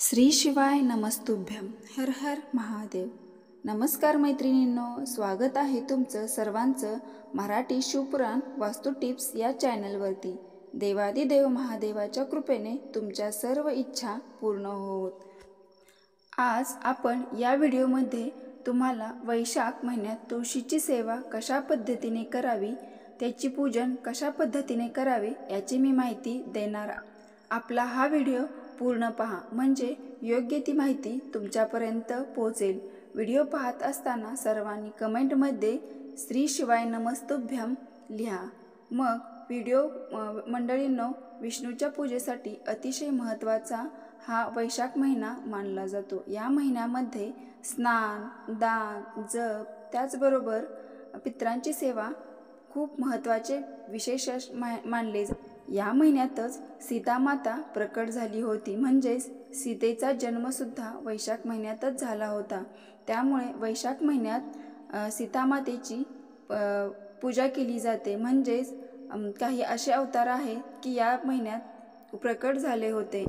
श्री शिवाय नमस्तुभ्यं. हर हर महादेव. नमस्कार मैत्रिणींनो, स्वागत आहे तुमचं सर्वांचं मराठी शिवपुराण वास्तू टिप्स या चॅनलवरती. देवादिदेव महादेवाच्या कृपेने तुमच्या सर्व इच्छा पूर्ण होत. आज आपण या व्हिडिओमध्ये तुम्हाला वैशाख महिन्यात तुळशीची सेवा कशा पद्धतीने करावी, त्याची पूजन कशा पद्धतीने करावे याची मी माहिती देणार. आपला हा व्हिडिओ पूर्ण पहा, म्हणजे योग्य ती माहिती तुमच्यापर्यंत पोहोचेल. व्हिडिओ पाहत असताना सर्वांनी कमेंटमध्ये श्री शिवाय नमस्तुभ्यं लिहा. मग व्हिडिओ मंडळींनो, विष्णूच्या पूजेसाठी अतिशय महत्त्वाचा हा वैशाख महिना मानला जातो. या महिन्यामध्ये स्नान, दान, जप, त्याचबरोबर पितरांची सेवा खूप महत्त्वाचे विशेष मानले जाते. या महिन्यातच सीतामाता प्रकट झाली होती, म्हणजेच सीतेचा जन्मसुद्धा वैशाख महिन्यातच झाला होता. त्यामुळे वैशाख महिन्यात सीतामातेची पूजा केली जाते. म्हणजेच काही असे अवतार आहेत की या महिन्यात प्रकट झाले होते.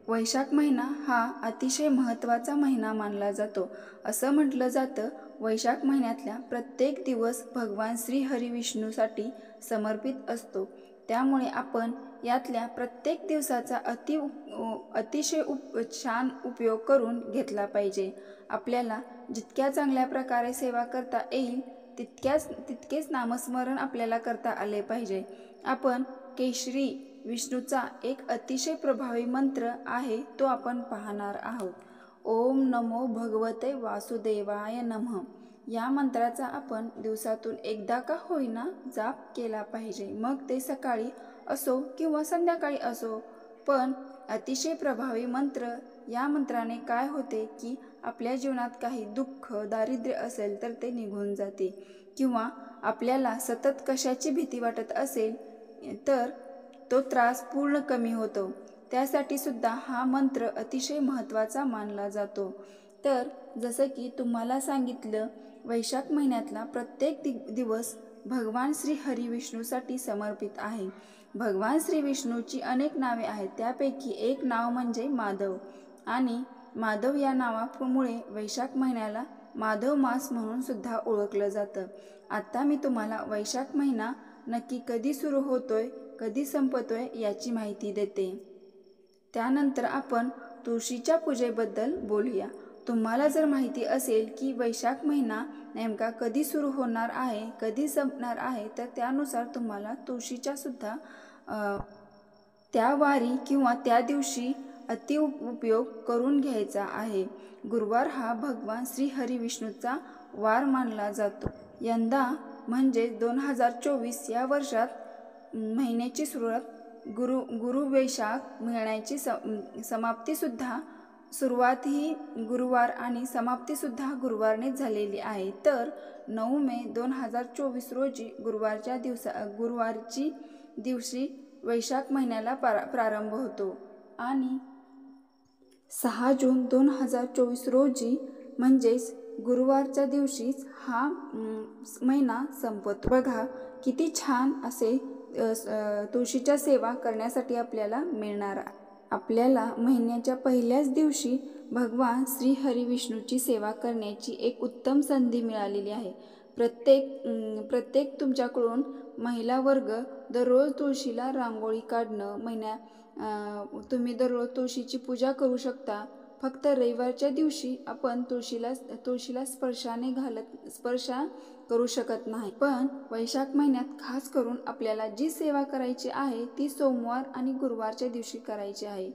वैशाख महिना हा अतिशय महत्त्वाचा महिना मानला जातो. असं म्हटलं जातं, वैशाख महिन्यातल्या प्रत्येक दिवस भगवान श्री हरी विष्णूसाठी समर्पित असतो. त्यामुळे आपण यातल्या प्रत्येक दिवसाचा अतिशय छान उपयोग करून घेतला पाहिजे. आपल्याला जितक्या चांगल्या प्रकारे सेवा करता येईल तितकेच नामस्मरण आपल्याला करता आले पाहिजे. आपण केशरी विष्णूचा एक अतिशय प्रभावी मंत्र आहे, तो आपण पाहणार आहोत. ओम नमो भगवते वासुदेवाय नमः. या मंत्राचा आपण दिवसातून एकदा का होईना जाप केला पाहिजे. मग ते सकाळी असो किंवा संध्याकाळी असो, पण अतिशय प्रभावी मंत्र. या मंत्राने काय होते की आपल्या जीवनात काही दुःख, दारिद्र्य असेल तर ते निघून जाते, किंवा आपल्याला सतत कशाची भीती वाटत असेल तर तो त्रास पूर्ण कमी होतो. त्यासाठी सुद्धा हा मंत्र अतिशय महत्त्वाचा मानला जातो. तर जसं की तुम्हाला सांगितलं, वैशाख महिन्यातला प्रत्येक दिवस भगवान श्री हरी विष्णूसाठी समर्पित आहे. भगवान श्री विष्णूची अनेक नावे आहेत, त्यापैकी एक नाव म्हणजे माधव. आणि माधव या नावामुळे वैशाख महिन्याला माधव मास म्हणून सुद्धा ओळखलं जातं. आता मी तुम्हाला वैशाख महिना नक्की कधी सुरू होतोय, कधी संपतोय याची माहिती देते. त्यानंतर आपण तुळशीच्या पूजेबद्दल बोलूया. तुम्हाला जर माहिती असेल की वैशाख महिना नेमका कधी सुरू होणार आहे, कधी संपणार आहे, तर त्यानुसार तुम्हाला तुळशीच्या सुद्धा त्या वारी किंवा त्या दिवशी उपयोग करून घ्यायचा आहे. गुरुवार हा भगवान श्री हरी विष्णूचा वार मानला जातो. यंदा म्हणजे 2024 या वर्षात महिन्याची गुरु वैशाख मिळण्याची सुरुवात ही गुरुवार आणि समाप्तीसुद्धा गुरुवारनेच झालेली आहे. तर 9 मे 2024 रोजी गुरुवारची दिवशी वैशाख महिन्याला प्रारंभ होतो आणि 6 जून 2024 रोजी म्हणजेच गुरुवारच्या दिवशीच हा महिना संपतो. बघा किती छान असे तुळशीच्या सेवा करण्यासाठी आपल्याला मिळणार. आपल्याला महिन्याच्या पहिल्याच दिवशी भगवान श्री हरी विष्णूची सेवा करण्याची एक उत्तम संधी मिळालेली आहे. प्रत्येक तुमच्याकडून महिला वर्ग दररोज तुळशीला रांगोळी काढणं, तुम्ही दररोज तुळशीची पूजा करू शकता. फक्त रविवारच्या दिवशी आपण तुळशीला स्पर्श करू शकत नाही. पण वैशाख महिन्यात खास करून आपल्याला जी सेवा करायची आहे ती सोमवार आणि गुरुवारच्या दिवशी करायची आहे.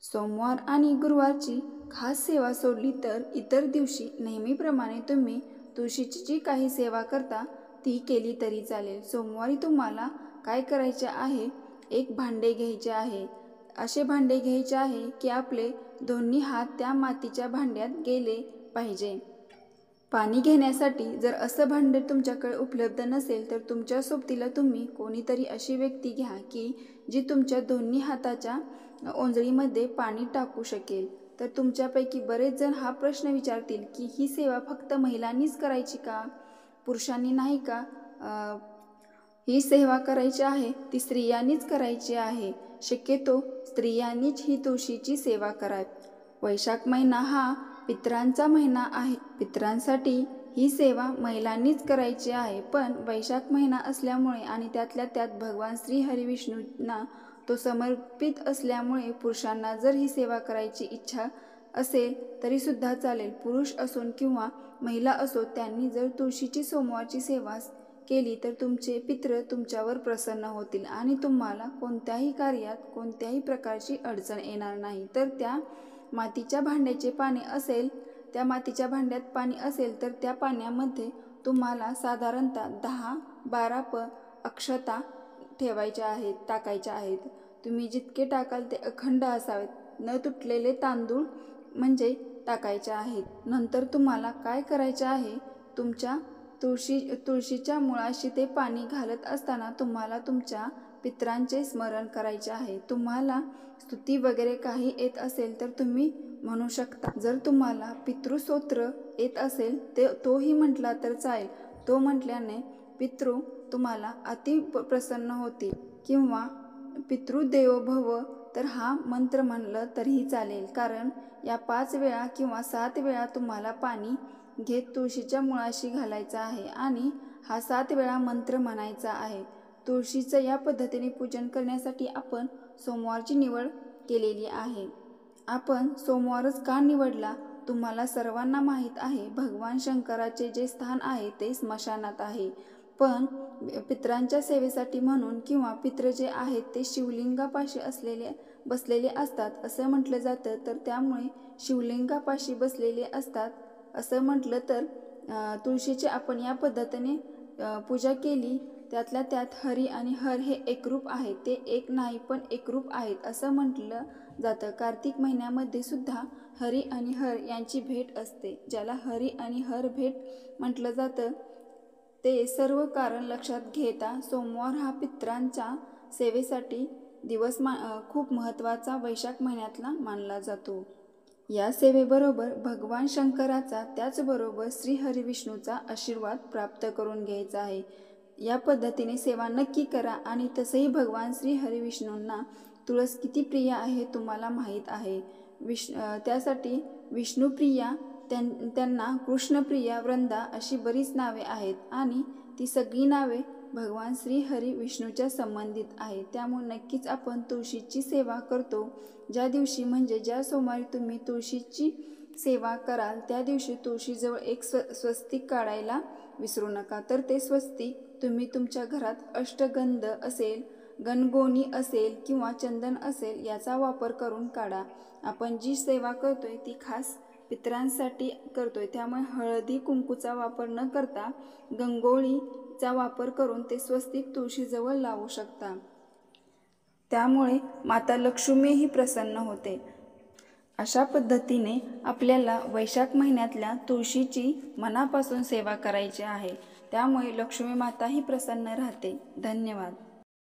सोमवार आणि गुरुवारची खास सेवा सोडली तर इतर दिवशी नेहमीप्रमाणे तुम्ही तुळशीची जी काही सेवा करता ती केली तरी चालेल. सोमवारी तुम्हाला काय करायचे आहे, एक भांडे घ्यायचे आहे. असे भांडे घ्यायचे आहे की आपले दोन्ही हात त्या मातीच्या भांड्यात गेले पाहिजे. पाणी घेण्यासाठी जर असं भांडे तुमच्याकडे उपलब्ध नसेल तर तुमच्या सोबतीला तुम्ही कोणीतरी अशी व्यक्ती घ्या की जी तुमच्या दोन्ही हाताच्या ओंजळीमध्ये पाणी टाकू शकेल. तर तुमच्यापैकी बरेच जण हा प्रश्न विचारतील की ही सेवा फक्त महिलांनीच करायची का, पुरुषांनी नाही का? ही सेवा करायची आहे ती स्त्रियांनीच करायची आहे. शक्यतो स्त्रियांनीच ही तुळशीची सेवा करावी. वैशाख महिना हा पितरांचा महिना आहे. पितरांसाठी ही सेवा महिलांनीच करायची आहे. पण वैशाख महिना असल्यामुळे आणि त्यातल्या त्यात भगवान श्री हरी विष्णूंना तो समर्पित असल्यामुळे पुरुषांना जर ही सेवा करायची इच्छा असेल तरीसुद्धा चालेल. पुरुष असोन किंवा महिला असो, त्यांनी जर तुळशीची सोमवारची सेवा केली तर तुमचे पितृ तुमच्यावर प्रसन्न होतील आणि तुम्हाला कोणत्याही कार्यात कोणत्याही प्रकारची अडचण येणार नाही. तर त्या मातीच्या भांड्याचे पाणी असेल, त्या मातीच्या भांड्यात पाणी असेल तर त्या पाण्यामध्ये तुम्हाला साधारणतः 10-12 अक्षता ठेवायच्या आहेत, टाकायच्या आहेत. तुम्ही जितके टाकाल ते अखंड असावेत. न तुटलेले तांदूळ म्हणजे टाकायचे आहेत. नंतर तुम्हाला काय करायचे आहे, तुमच्या तुळशीच्या मुळाशी ते पाणी घालत असताना तुम्हाला तुमच्या पितरांचे स्मरण करायचे आहे. तुम्हाला स्तुती वगैरे काही येत असेल तर तुम्ही म्हणू शकता. जर तुम्हाला पितृस्तोत्र येत असेल तोही म्हटला तर चालेल. तो म्हटल्याने पितृ तुम्हाला अति प्रसन्न होतील. किंवा पितृदेवो भव तर हा मंत्र म्हणलं तरीही चालेल. कारण या 5 वेळा किंवा 7 वेळा तुम्हाला पाणी घेत तुळशीच्या मुळाशी घालायचा आहे आणि हा 7 वेळा मंत्र म्हणायचा आहे. तुळशीचं या पद्धतीने पूजन करण्यासाठी आपण सोमवारची निवड केलेली आहे. आपण सोमवारच का निवडला? तुम्हाला सर्वांना माहीत आहे, भगवान शंकराचे जे स्थान आहे ते स्मशानात आहे. पण पितरांच्या सेवेसाठी म्हणून किंवा पितृ जे आहेत ते शिवलिंगापाशी बसलेले असतात असं म्हटलं जातं. तर त्यामुळे शिवलिंगापाशी बसलेले असतात असं म्हटलं तर तुळशीची आपण या पद्धतीने पूजा केली. त्यातल्या त्यात हरी आणि हर हे एकरूप आहेत. ते एक नाही पण एकरूप आहेत असं म्हटलं जातं. कार्तिक महिन्यामध्ये सुद्धा हरी आणि हर यांची भेट असते. ज्याला हरी आणि हर भेट म्हटलं जातं ते सर्व कारण लक्षात घेता सोमवार हा पितरांच्या सेवेसाठी दिवस खूप महत्त्वाचा वैशाख महिन्यातला मानला जातो. या सेवेबरोबर भगवान शंकराचा त्याचबरोबर श्री हरिविष्णूचा आशीर्वाद प्राप्त करून घ्यायचा आहे. या पद्धतीने सेवा नक्की करा. आणि तसंही भगवान श्री हरिविष्णूंना तुळस किती प्रिय आहे तुम्हाला माहीत आहे. त्यासाठी विष्णुप्रिया, त्यांना कृष्णप्रिया, वृंदा अशी बरीच नावे आहेत आणि ती सगळी नावे भगवान श्री हरी विष्णूच्या संबंधित आहेत. त्यामुळे नक्कीच आपण तुळशीची सेवा करतो. ज्या दिवशी म्हणजे ज्या सोमवारी तुम्ही तुळशीची सेवा कराल त्या दिवशी तुळशीजवळ एक स्वस्तिक काढायला विसरू नका. तर ते स्वस्तिक तुम्ही तुमच्या घरात अष्टगंध असेल, गणगोणी असेल किंवा चंदन असेल याचा वापर करून काढा. आपण जी सेवा करतोय ती खास पितरांसाठी करतोय. त्यामुळे हळदी कुंकूचा वापर न करता गंगोळीचा वापर करून ते स्वस्तिक तुळशीजवळ लावू शकता. त्यामुळे माता लक्ष्मीही प्रसन्न होते. अशा पद्धतीने आपल्याला वैशाख महिन्यातल्या तुळशीची मनापासून सेवा करायची आहे. त्यामुळे लक्ष्मी माताही प्रसन्न राहते. धन्यवाद.